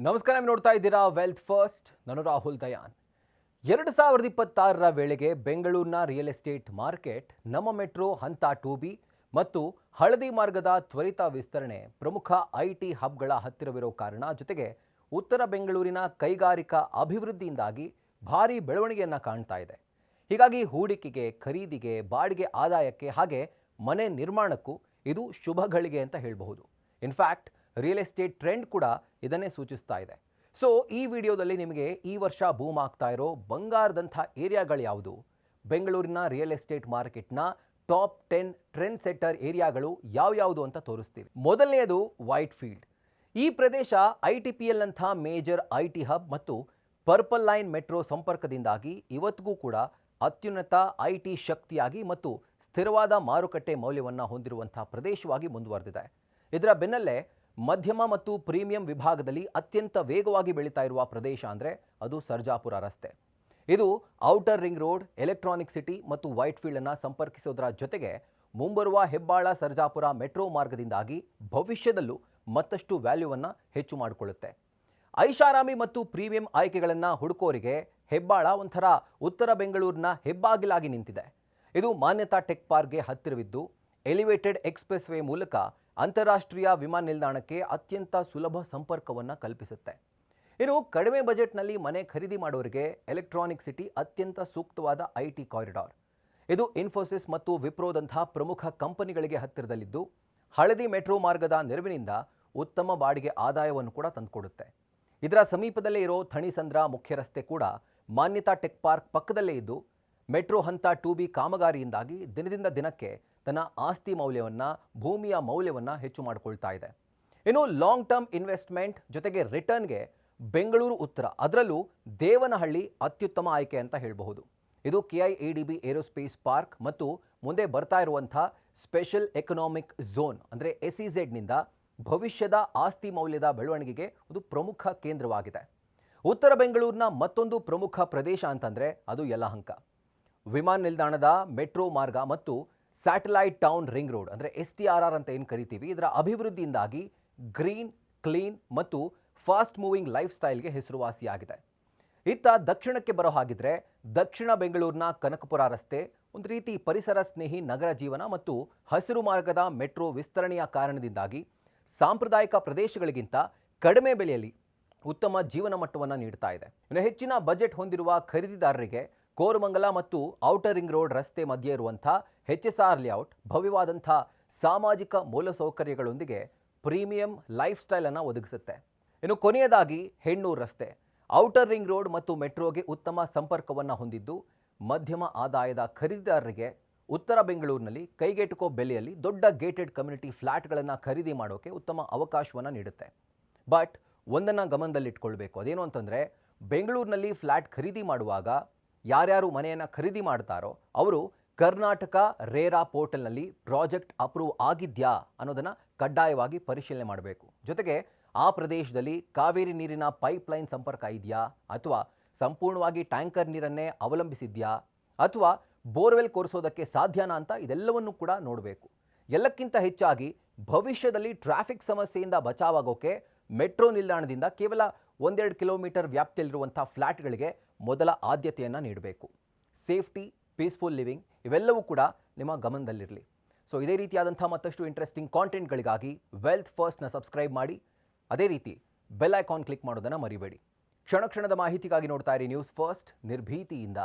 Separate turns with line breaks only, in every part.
ನಮಸ್ಕಾರ, ನೀವು ನೋಡ್ತಾ ಇದ್ದೀರಾ ವೆಲ್ತ್ ಫಸ್ಟ್. ನಾನು ರಾಹುಲ್ ದಯಾನ್. 2026ರ ವೇಳೆಗೆ ಬೆಂಗಳೂರಿನ ರಿಯಲ್ ಎಸ್ಟೇಟ್ ಮಾರ್ಕೆಟ್ ನಮ್ಮ ಮೆಟ್ರೋ ಹಂತ 2B ಮತ್ತು ಹಳದಿ ಮಾರ್ಗದ ತ್ವರಿತ ವಿಸ್ತರಣೆ ಪ್ರಮುಖ ಐಟಿ ಹಬ್ಗಳ ಹತ್ತಿರವಿರೋ ಕಾರಣ, ಜೊತೆಗೆ ಉತ್ತರ ಬೆಂಗಳೂರಿನ ಕೈಗಾರಿಕಾ ಅಭಿವೃದ್ಧಿಯಿಂದಾಗಿ ಭಾರಿ ಬೆಳವಣಿಗೆಯನ್ನು ಕಾಣ್ತಾ ಇದೆ. ಹೀಗಾಗಿ ಹೂಡಿಕೆಗೆ, ಖರೀದಿಗೆ, ಬಾಡಿಗೆ ಆದಾಯಕ್ಕೆ ಹಾಗೆ ಮನೆ ನಿರ್ಮಾಣಕ್ಕೂ ಇದು ಶುಭ ಗಳಿಗೆ ಅಂತ ಹೇಳಬಹುದು. ಇನ್ಫ್ಯಾಕ್ಟ್ ರಿಯಲ್ ಎಸ್ಟೇಟ್ ಟ್ರೆಂಡ್ ಕೂಡ ಇದನ್ನೇ ಸೂಚಿಸ್ತಾ ಇದೆ. ಸೊ ಈ ವಿಡಿಯೋದಲ್ಲಿ ನಿಮಗೆ ಈ ವರ್ಷ ಬೂಮ್ ಆಗ್ತಾ ಇರೋ ಬಂಗಾರದಂಥ ಏರಿಯಾಗಳು ಯಾವುದು, ಬೆಂಗಳೂರಿನ ರಿಯಲ್ ಎಸ್ಟೇಟ್ ಮಾರ್ಕೆಟ್ನ ಟಾಪ್ 10 ಟ್ರೆಂಡ್ ಸೆಟ್ಟರ್ ಏರಿಯಾಗಳು ಯಾವ್ಯಾವುದು ಅಂತ ತೋರಿಸ್ತೀವಿ. ಮೊದಲನೆಯದು ವೈಟ್ ಫೀಲ್ಡ್. ಈ ಪ್ರದೇಶ ITPL ನಂಥ ಮೇಜರ್ IT ಹಬ್ ಮತ್ತು ಪರ್ಪಲ್ ಲೈನ್ ಮೆಟ್ರೋ ಸಂಪರ್ಕದಿಂದಾಗಿ ಇವತ್ತಿಗೂ ಕೂಡ ಅತ್ಯುನ್ನತ IT ಶಕ್ತಿಯಾಗಿ ಮತ್ತು ಸ್ಥಿರವಾದ ಮಾರುಕಟ್ಟೆ ಮೌಲ್ಯವನ್ನು ಹೊಂದಿರುವಂಥ ಪ್ರದೇಶವಾಗಿ ಮುಂದುವರೆದಿದೆ. ಇದರ ಬೆನ್ನಲ್ಲೇ ಮಧ್ಯಮ ಮತ್ತು ಪ್ರೀಮಿಯಂ ವಿಭಾಗದಲ್ಲಿ ಅತ್ಯಂತ ವೇಗವಾಗಿ ಬೆಳೀತಾ ಇರುವ ಪ್ರದೇಶ ಅಂದರೆ ಅದು ಸರ್ಜಾಪುರ ರಸ್ತೆ. ಇದು outer ring road, electronic city ಮತ್ತು ವೈಟ್ ಫೀಲ್ಡನ್ನು ಸಂಪರ್ಕಿಸೋದರ ಜೊತೆಗೆ ಮುಂಬರುವ ಹೆಬ್ಬಾಳ ಸರ್ಜಾಪುರ ಮೆಟ್ರೋ ಮಾರ್ಗದಿಂದಾಗಿ ಭವಿಷ್ಯದಲ್ಲೂ ಮತ್ತಷ್ಟು ವ್ಯಾಲ್ಯೂವನ್ನು ಹೆಚ್ಚು ಮಾಡಿಕೊಳ್ಳುತ್ತೆ. ಐಷಾರಾಮಿ ಮತ್ತು ಪ್ರೀಮಿಯಂ ಆಯ್ಕೆಗಳನ್ನು ಹುಡುಕೋರಿಗೆ ಹೆಬ್ಬಾಳ ಒಂಥರ ಉತ್ತರ ಬೆಂಗಳೂರಿನ ಹೆಬ್ಬಾಗಿಲಾಗಿ ನಿಂತಿದೆ. ಇದು ಮಾನ್ಯತಾ ಟೆಕ್ ಪಾರ್ಕ್ಗೆ ಹತ್ತಿರವಿದ್ದು ಎಲಿವೇಟೆಡ್ ಎಕ್ಸ್ಪ್ರೆಸ್ ವೇ ಮೂಲಕ ಅಂತಾರಾಷ್ಟ್ರೀಯ ವಿಮಾನ ನಿಲ್ದಾಣಕ್ಕೆ ಅತ್ಯಂತ ಸುಲಭ ಸಂಪರ್ಕವನ್ನು ಕಲ್ಪಿಸುತ್ತೆ. ಇನ್ನು ಕಡಿಮೆ ಬಜೆಟ್ನಲ್ಲಿ ಮನೆ ಖರೀದಿ ಮಾಡೋರಿಗೆ ಎಲೆಕ್ಟ್ರಾನಿಕ್ ಸಿಟಿ ಅತ್ಯಂತ ಸೂಕ್ತವಾದ IT ಕಾರಿಡಾರ್. ಇದು ಇನ್ಫೋಸಿಸ್ ಮತ್ತು ವಿಪ್ರೋದಂತಹ ಪ್ರಮುಖ ಕಂಪನಿಗಳಿಗೆ ಹತ್ತಿರದಲ್ಲಿದ್ದು ಹಳದಿ ಮೆಟ್ರೋ ಮಾರ್ಗದ ನೆರವಿನಿಂದ ಉತ್ತಮ ಬಾಡಿಗೆ ಆದಾಯವನ್ನು ಕೂಡ ತಂದುಕೊಡುತ್ತೆ. ಇದರ ಸಮೀಪದಲ್ಲೇ ಇರೋ ಥಣಿಸಂದ್ರ ಮುಖ್ಯ ರಸ್ತೆ ಕೂಡ ಮಾನ್ಯತಾ ಟೆಕ್ ಪಾರ್ಕ್ ಪಕ್ಕದಲ್ಲೇ ಇದ್ದು ಮೆಟ್ರೋ ಹಂತ 2B ಕಾಮಗಾರಿಯಿಂದಾಗಿ ದಿನದಿಂದ ದಿನಕ್ಕೆ ತನ್ನ ಆಸ್ತಿ ಮೌಲ್ಯವನ್ನು, ಭೂಮಿಯ ಮೌಲ್ಯವನ್ನು ಹೆಚ್ಚು ಮಾಡಿಕೊಳ್ತಾ ಇದೆ. ಇನ್ನು ಲಾಂಗ್ ಟರ್ಮ್ ಇನ್ವೆಸ್ಟ್ಮೆಂಟ್ ಜೊತೆಗೆ ರಿಟರ್ನ್ಗೆ ಬೆಂಗಳೂರು ಉತ್ತರ, ಅದರಲ್ಲೂ ದೇವನಹಳ್ಳಿ ಅತ್ಯುತ್ತಮ ಆಯ್ಕೆ ಅಂತ ಹೇಳಬಹುದು. ಇದು KIADB ಏರೋಸ್ಪೇಸ್ ಪಾರ್ಕ್ ಮತ್ತು ಮುಂದೆ ಬರ್ತಾ ಇರುವಂಥ ಸ್ಪೆಷಲ್ ಎಕನಾಮಿಕ್ ಝೋನ್ ಅಂದರೆ SEZನಿಂದ ಭವಿಷ್ಯದ ಆಸ್ತಿ ಮೌಲ್ಯದ ಬೆಳವಣಿಗೆಗೆ ಒಂದು ಪ್ರಮುಖ ಕೇಂದ್ರವಾಗಿದೆ. ಉತ್ತರ ಬೆಂಗಳೂರಿನ ಮತ್ತೊಂದು ಪ್ರಮುಖ ಪ್ರದೇಶ ಅಂತಂದರೆ ಅದು ಯಲಹಂಕ. ವಿಮಾನ ನಿಲ್ದಾಣದ ಮೆಟ್ರೋ ಮಾರ್ಗ ಮತ್ತು ಸ್ಯಾಟಲೈಟ್ ಟೌನ್ ರಿಂಗ್ ರೋಡ್ ಅಂದರೆ STRR ಅಂತ ಏನು ಕರಿತೀವಿ, ಇದರ ಅಭಿವೃದ್ಧಿಯಿಂದಾಗಿ ಗ್ರೀನ್, ಕ್ಲೀನ್ ಮತ್ತು ಫಾಸ್ಟ್ ಮೂವಿಂಗ್ ಲೈಫ್ ಸ್ಟೈಲ್ಗೆ ಹೆಸರುವಾಸಿಯಾಗಿದೆ. ಇತ್ತ ದಕ್ಷಿಣಕ್ಕೆ ಬರೋ ಹಾಗಿದ್ರೆ ದಕ್ಷಿಣ ಬೆಂಗಳೂರಿನ ಕನಕಪುರ ರಸ್ತೆ ಒಂದು ರೀತಿ ಪರಿಸರ ಸ್ನೇಹಿ ನಗರ ಜೀವನ ಮತ್ತು ಹಸಿರು ಮಾರ್ಗದ ಮೆಟ್ರೋ ವಿಸ್ತರಣೆಯ ಕಾರಣದಿಂದಾಗಿ ಸಾಂಪ್ರದಾಯಿಕ ಪ್ರದೇಶಗಳಿಗಿಂತ ಕಡಿಮೆ ಬೆಲೆಯಲ್ಲಿ ಉತ್ತಮ ಜೀವನ ಮಟ್ಟವನ್ನು ನೀಡ್ತಾ ಇದೆ. ಇನ್ನು ಹೆಚ್ಚಿನ ಬಜೆಟ್ ಹೊಂದಿರುವ ಖರೀದಿದಾರರಿಗೆ ಕೋರಮಂಗಲ ಮತ್ತು ಔಟರ್ ರಿಂಗ್ ರೋಡ್ ರಸ್ತೆ ಮಧ್ಯೆ ಇರುವಂಥ HSR ಲೇಔಟ್ ಭವ್ಯವಾದಂಥ ಸಾಮಾಜಿಕ ಮೂಲಸೌಕರ್ಯಗಳೊಂದಿಗೆ ಪ್ರೀಮಿಯಂ ಲೈಫ್ ಸ್ಟೈಲನ್ನು ಒದಗಿಸುತ್ತೆ. ಇನ್ನು ಕೊನೆಯದಾಗಿ ಹೆಣ್ಣೂರು ರಸ್ತೆ ಔಟರ್ ರಿಂಗ್ ರೋಡ್ ಮತ್ತು ಮೆಟ್ರೋಗೆ ಉತ್ತಮ ಸಂಪರ್ಕವನ್ನು ಹೊಂದಿದ್ದು ಮಧ್ಯಮ ಆದಾಯದ ಖರೀದಿದಾರರಿಗೆ ಉತ್ತರ ಬೆಂಗಳೂರಿನಲ್ಲಿ ಕೈಗೆಟುಕೋ ಬೆಲೆಯಲ್ಲಿ ದೊಡ್ಡ ಗೇಟೆಡ್ ಕಮ್ಯುನಿಟಿ ಫ್ಲ್ಯಾಟ್ಗಳನ್ನು ಖರೀದಿ ಮಾಡೋಕ್ಕೆ ಉತ್ತಮ ಅವಕಾಶವನ್ನು ನೀಡುತ್ತೆ. ಬಟ್ ಒಂದನ್ನು ಗಮನದಲ್ಲಿಟ್ಕೊಳ್ಬೇಕು, ಅದೇನು ಅಂತಂದರೆ ಬೆಂಗಳೂರಿನಲ್ಲಿ ಫ್ಲ್ಯಾಟ್ ಖರೀದಿ ಮಾಡುವಾಗ ಯಾರ್ಯಾರು ಮನೆಯನ್ನು ಖರೀದಿ ಮಾಡ್ತಾರೋ ಅವರು ಕರ್ನಾಟಕ ರೇರಾ ಪೋರ್ಟಲ್ನಲ್ಲಿ ಪ್ರಾಜೆಕ್ಟ್ ಅಪ್ರೂವ್ ಆಗಿದೆಯಾ ಅನ್ನೋದನ್ನು ಕಡ್ಡಾಯವಾಗಿ ಪರಿಶೀಲನೆ ಮಾಡಬೇಕು. ಜೊತೆಗೆ ಆ ಪ್ರದೇಶದಲ್ಲಿ ಕಾವೇರಿ ನೀರಿನ ಪೈಪ್ಲೈನ್ ಸಂಪರ್ಕ ಇದೆಯಾ, ಅಥವಾ ಸಂಪೂರ್ಣವಾಗಿ ಟ್ಯಾಂಕರ್ ನೀರನ್ನೇ ಅವಲಂಬಿಸಿದೆಯಾ, ಅಥವಾ ಬೋರ್ವೆಲ್ ಕೊರೆಸೋದಕ್ಕೆ ಸಾಧ್ಯನಾ ಅಂತ ಇದೆಲ್ಲವನ್ನೂ ಕೂಡ ನೋಡಬೇಕು. ಎಲ್ಲಕ್ಕಿಂತ ಹೆಚ್ಚಾಗಿ ಭವಿಷ್ಯದಲ್ಲಿ ಟ್ರಾಫಿಕ್ ಸಮಸ್ಯೆಯಿಂದ ಬಚಾವಾಗೋಕ್ಕೆ ಮೆಟ್ರೋ ನಿಲ್ದಾಣದಿಂದ ಕೇವಲ 1-2 ಕಿಲೋಮೀಟರ್ ವ್ಯಾಪ್ತಿಯಲ್ಲಿರುವಂಥ ಫ್ಲ್ಯಾಟ್ಗಳಿಗೆ ಮೊದಲ ಆದ್ಯತೆಯನ್ನು ನೀಡಬೇಕು. ಸೇಫ್ಟಿ, ಪೀಸ್ಫುಲ್ ಲಿವಿಂಗ್ ಇವೆಲ್ಲವೂ ಕೂಡ ನಿಮ್ಮ ಗಮನದಲ್ಲಿರಲಿ. ಸೊ ಇದೇ ರೀತಿಯಾದಂಥ ಮತ್ತಷ್ಟು ಇಂಟ್ರೆಸ್ಟಿಂಗ್ ಕಾಂಟೆಂಟ್ಗಳಿಗಾಗಿ ವೆಲ್ತ್ ಫಸ್ಟ್ನ ಸಬ್ಸ್ಕ್ರೈಬ್ ಮಾಡಿ, ಅದೇ ರೀತಿ ಬೆಲ್ ಐಕಾನ್ ಕ್ಲಿಕ್ ಮಾಡೋದನ್ನು ಮರಿಬೇಡಿ. ಕ್ಷಣ ಕ್ಷಣದ ಮಾಹಿತಿಗಾಗಿ ನೋಡ್ತಾ ಇರಿ ನ್ಯೂಸ್ ಫಸ್ಟ್, ನಿರ್ಭೀತಿಯಿಂದ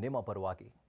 ನಿಮ್ಮ ಪರವಾಗಿ.